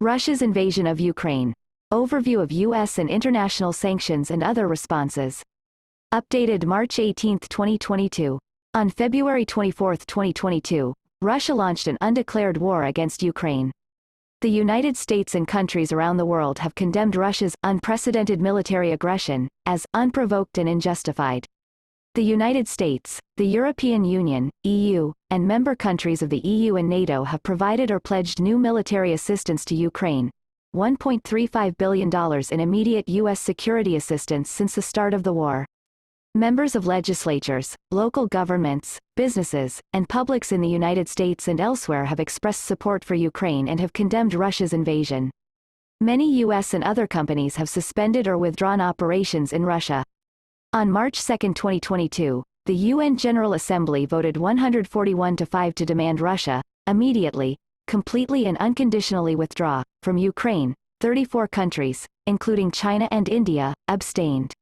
Russia's invasion of Ukraine. Overview of U.S. and international sanctions and other responses. Updated March 18, 2022. On February 24, 2022, Russia launched an undeclared war against Ukraine. The United States and countries around the world have condemned Russia's unprecedented military aggression as unprovoked and unjustified. The United States, the European Union, EU, and member countries of the EU and NATO have provided or pledged new military assistance to Ukraine, $1.35 billion in immediate U.S. security assistance since the start of the war. Members of legislatures, local governments, businesses, and publics in the United States and elsewhere have expressed support for Ukraine and have condemned Russia's invasion. Many U.S. and other companies have suspended or withdrawn operations in Russia. On March 2, 2022, the UN General Assembly voted 141 to 5 to demand Russia, immediately, completely and unconditionally withdraw from Ukraine. 34 countries, including China and India, abstained.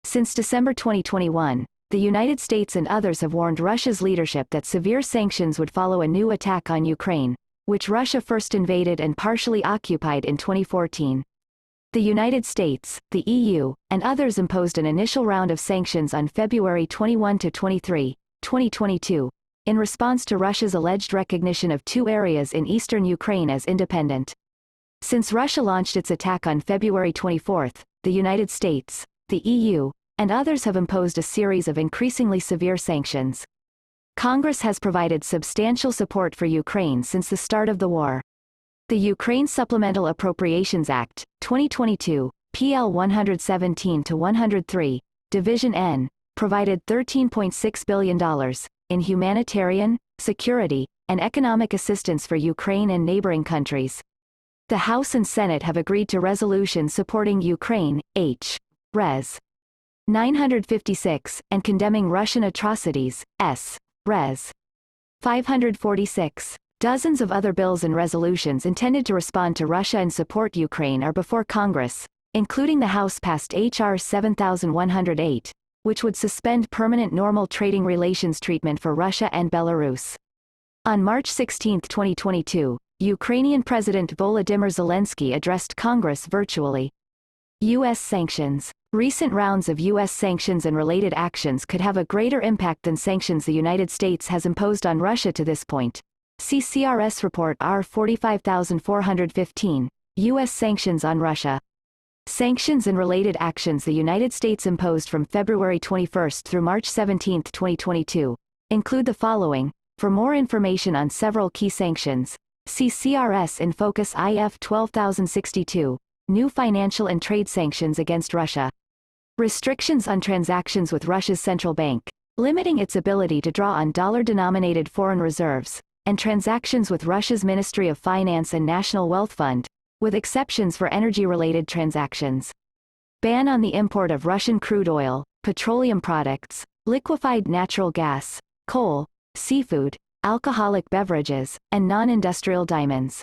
Since December 2021, the United States and others have warned Russia's leadership that severe sanctions would follow a new attack on Ukraine, which Russia first invaded and partially occupied in 2014. The United States, the EU, and others imposed an initial round of sanctions on February 21–23, 2022, in response to Russia's alleged recognition of two areas in eastern Ukraine as independent. Since Russia launched its attack on February 24, the United States, the EU, and others have imposed a series of increasingly severe sanctions. Congress has provided substantial support for Ukraine since the start of the war. The Ukraine Supplemental Appropriations Act, 2022, PL 117–103, Division N, provided $13.6 billion in humanitarian, security, and economic assistance for Ukraine and neighboring countries. The House and Senate have agreed to resolutions supporting Ukraine, H. Res. 956, and condemning Russian atrocities, S. Res. 546. Dozens of other bills and resolutions intended to respond to Russia and support Ukraine are before Congress, including the House passed H.R. 7108, which would suspend permanent normal trading relations treatment for Russia and Belarus. On March 16, 2022, Ukrainian President Volodymyr Zelensky addressed Congress virtually. U.S. sanctions. Recent rounds of U.S. sanctions and related actions could have a greater impact than sanctions the United States has imposed on Russia to this point. See CRS Report R 45415, U.S. Sanctions on Russia. Sanctions and related actions the United States imposed from February 21 through March 17, 2022, include the following. For more information on several key sanctions, see CRS in Focus IF 12062, New Financial and Trade Sanctions against Russia. Restrictions on transactions with Russia's central bank, limiting its ability to draw on dollar-denominated foreign reserves, and transactions with Russia's Ministry of Finance and National Wealth Fund, with exceptions for energy-related transactions. Ban on the import of Russian crude oil, petroleum products, liquefied natural gas, coal, seafood, alcoholic beverages, and non-industrial diamonds.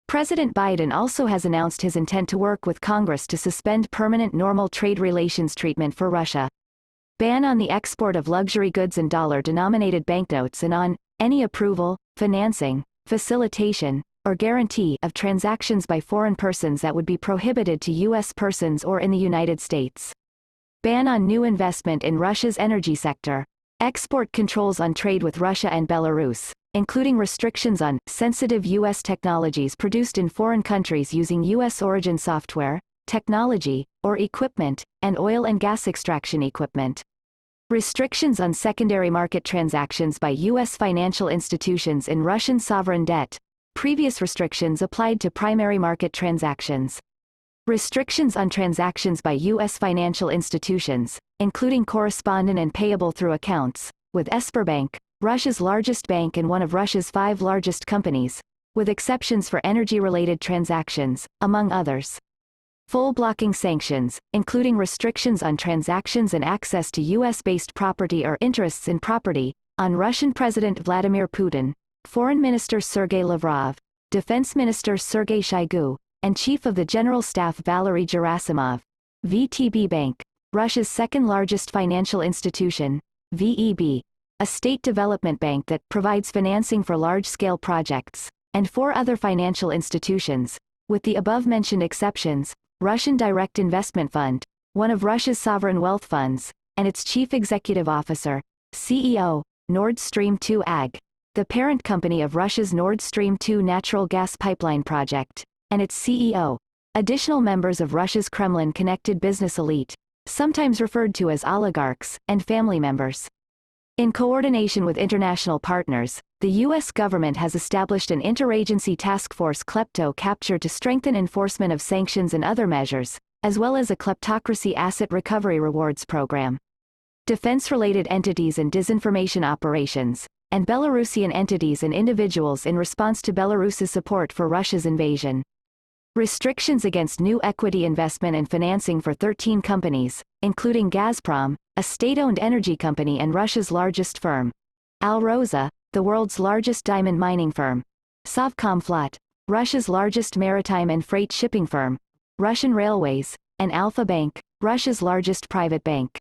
President Biden also has announced his intent to work with Congress to suspend permanent normal trade relations treatment for Russia. Ban on the export of luxury goods and dollar-denominated banknotes and on any approval, financing, facilitation, or guarantee of transactions by foreign persons that would be prohibited to U.S. persons or in the United States. Ban on new investment in Russia's energy sector. Export controls on trade with Russia and Belarus, including restrictions on sensitive U.S. technologies produced in foreign countries using U.S. origin software, technology, or equipment, and oil and gas extraction equipment. Restrictions on secondary market transactions by U.S. financial institutions in Russian sovereign debt. Previous restrictions applied to primary market transactions. Restrictions on transactions by U.S. financial institutions, including correspondent and payable through accounts, with Sberbank, Russia's largest bank and one of Russia's 5 largest companies, with exceptions for energy-related transactions, among others. Full blocking sanctions, including restrictions on transactions and access to U.S.-based property or interests in property, on Russian President Vladimir Putin, Foreign Minister Sergei Lavrov, Defense Minister Sergei Shoigu, and Chief of the General Staff Valery Gerasimov. VTB Bank, Russia's second-largest financial institution, VEB, a state development bank that provides financing for large-scale projects, and 4 other financial institutions, with the above-mentioned exceptions, Russian Direct Investment Fund, one of Russia's sovereign wealth funds, and its chief executive officer, CEO, Nord Stream 2 AG, the parent company of Russia's Nord Stream 2 natural gas pipeline project, and its CEO. Additional members of Russia's Kremlin-connected business elite, sometimes referred to as oligarchs, and family members. In coordination with international partners, the U.S. government has established an interagency task force Klepto-Capture to strengthen enforcement of sanctions and other measures, as well as a kleptocracy asset recovery rewards program. Defense-related entities and disinformation operations, and Belarusian entities and individuals in response to Belarus's support for Russia's invasion. Restrictions against new equity investment and financing for 13 companies, including Gazprom, a state-owned energy company and Russia's largest firm. Alrosa, the world's largest diamond mining firm. Sovcomflot, Russia's largest maritime and freight shipping firm. Russian Railways, and Alfa Bank, Russia's largest private bank.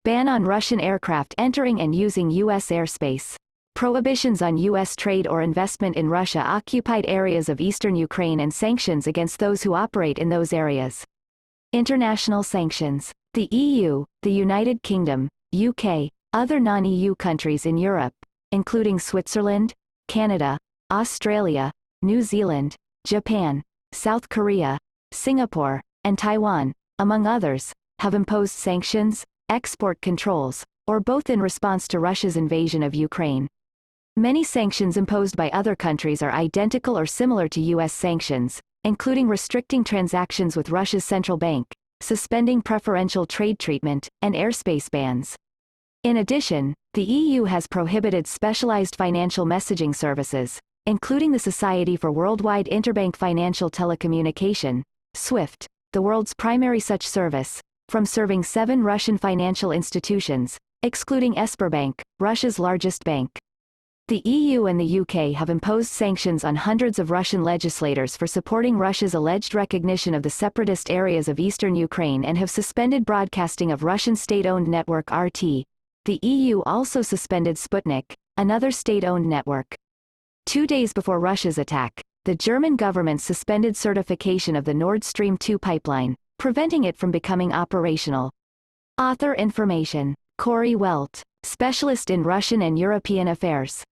Ban on Russian aircraft entering and using U.S. airspace. Prohibitions on U.S. trade or investment in Russia-occupied areas of eastern Ukraine and sanctions against those who operate in those areas. International sanctions. The EU, the United Kingdom, UK, other non-EU countries in Europe, including Switzerland, Canada, Australia, New Zealand, Japan, South Korea, Singapore, and Taiwan, among others, have imposed sanctions, export controls, or both in response to Russia's invasion of Ukraine. Many sanctions imposed by other countries are identical or similar to U.S. sanctions, including restricting transactions with Russia's central bank, suspending preferential trade treatment, and airspace bans. In addition, the EU has prohibited specialized financial messaging services, including the Society for Worldwide Interbank Financial Telecommunication, SWIFT, the world's primary such service, from serving 7 Russian financial institutions, excluding Sberbank, Russia's largest bank. The EU and the UK have imposed sanctions on hundreds of Russian legislators for supporting Russia's alleged recognition of the separatist areas of eastern Ukraine and have suspended broadcasting of Russian state-owned network RT. The EU also suspended Sputnik, another state-owned network. 2 days before Russia's attack, the German government suspended certification of the Nord Stream 2 pipeline, preventing it from becoming operational. Author information. Corey Welt, specialist in Russian and European affairs.